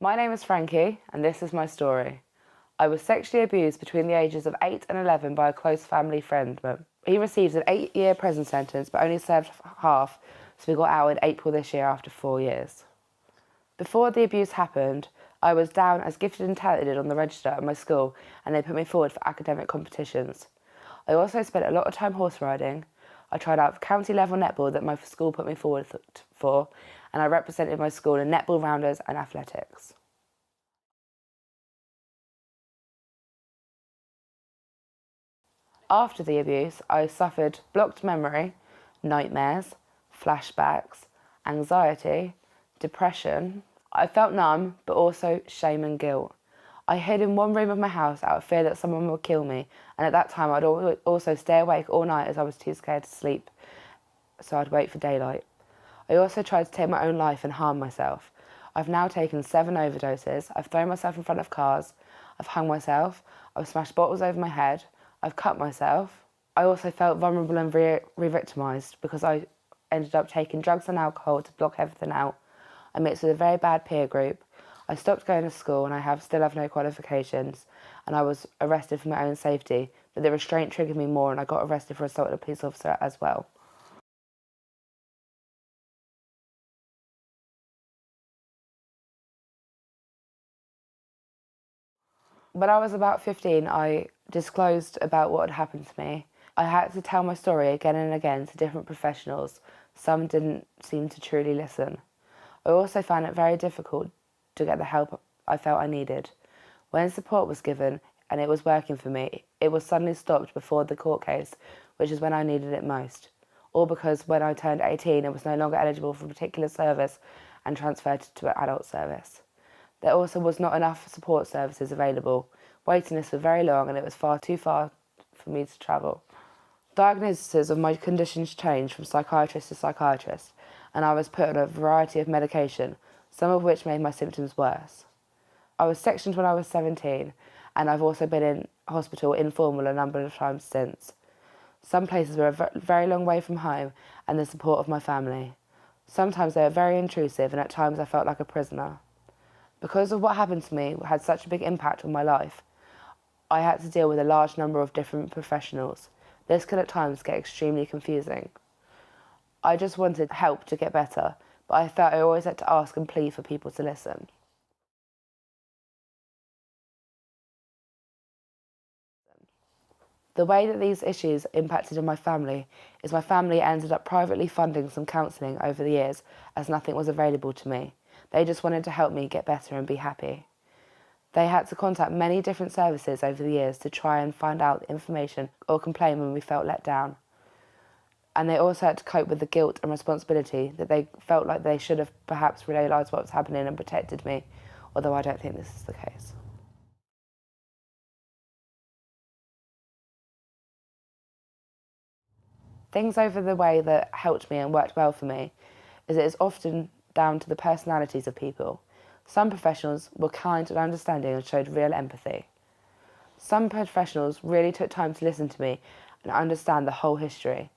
My name is Frankie, and this is my story. I was sexually abused between the ages of 8 and 11 by a close family friend. He received an 8-year prison sentence but only served half, so we got out in April this year after 4 years. Before the abuse happened, I was down as gifted and talented on the register at my school, and they put me forward for academic competitions. I also spent a lot of time horse riding. I tried out county level netball that my school put me forward for, and I represented my school in netball rounders and athletics. After the abuse, I suffered blocked memory, nightmares, flashbacks, anxiety, depression. I felt numb, but also shame and guilt. I hid in one room of my house out of fear that someone would kill me, and at that time I'd also stay awake all night as I was too scared to sleep, so I'd wait for daylight. I also tried to take my own life and harm myself. I've now taken 7 overdoses, I've thrown myself in front of cars, I've hung myself, I've smashed bottles over my head, I've cut myself. I also felt vulnerable and re-victimised because I ended up taking drugs and alcohol to block everything out. I mixed with a very bad peer group. I stopped going to school and I still have no qualifications, and I was arrested for my own safety, but the restraint triggered me more and I got arrested for assaulting a police officer as well. When I was about 15, I disclosed about what had happened to me. I had to tell my story again and again to different professionals. Some didn't seem to truly listen. I also found it very difficult to get the help I felt I needed. When support was given and it was working for me, it was suddenly stopped before the court case, which is when I needed it most. All because when I turned 18, I was no longer eligible for a particular service and transferred to an adult service. There also was not enough support services available. Waiting lists were very long and it was too far for me to travel. Diagnoses of my conditions changed from psychiatrist to psychiatrist, and I was put on a variety of medication, some of which made my symptoms worse. I was sectioned when I was 17, and I've also been in hospital informal a number of times since. Some places were a very long way from home and the support of my family. Sometimes they were very intrusive, and at times I felt like a prisoner. Because of what happened to me had such a big impact on my life, I had to deal with a large number of different professionals. This could at times get extremely confusing. I just wanted help to get better, but I felt I always had to ask and plead for people to listen. The way that these issues impacted on my family is my family ended up privately funding some counselling over the years as nothing was available to me. They just wanted to help me get better and be happy. They had to contact many different services over the years to try and find out information or complain when we felt let down. And they also had to cope with the guilt and responsibility that they felt like they should have perhaps realised what was happening and protected me, although I don't think this is the case. Things over the way that helped me and worked well for me is it is often down to the personalities of people. Some professionals were kind and understanding and showed real empathy. Some professionals really took time to listen to me and understand the whole history.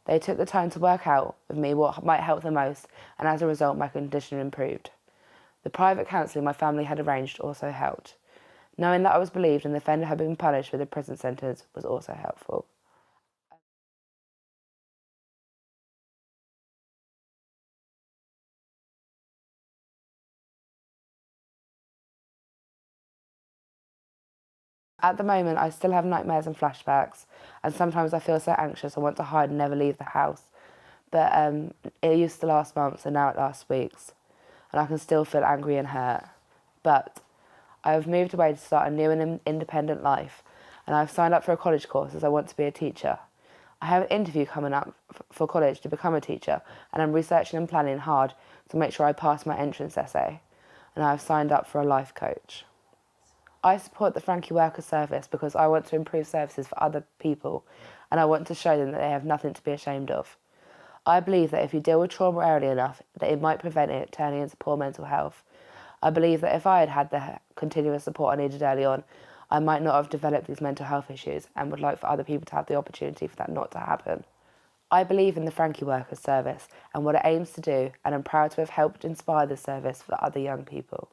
They took the time to work out with me what might help the most, and as a result my condition improved. The private counselling my family had arranged also helped. Knowing that I was believed and the offender had been punished with a prison sentence was also helpful. At the moment, I still have nightmares and flashbacks, and sometimes I feel so anxious I want to hide and never leave the house. But it used to last months, and now it lasts weeks, and I can still feel angry and hurt. But I have moved away to start a new and independent life, and I've signed up for a college course as I want to be a teacher. I have an interview coming up for college to become a teacher, and I'm researching and planning hard to make sure I pass my entrance essay, and I've signed up for a life coach. I support the Frankie Worker service because I want to improve services for other people, and I want to show them that they have nothing to be ashamed of. I believe that if you deal with trauma early enough, that it might prevent it turning into poor mental health. I believe that if I had had the continuous support I needed early on, I might not have developed these mental health issues, and would like for other people to have the opportunity for that not to happen. I believe in the Frankie Worker service and what it aims to do, and I'm proud to have helped inspire this service for other young people.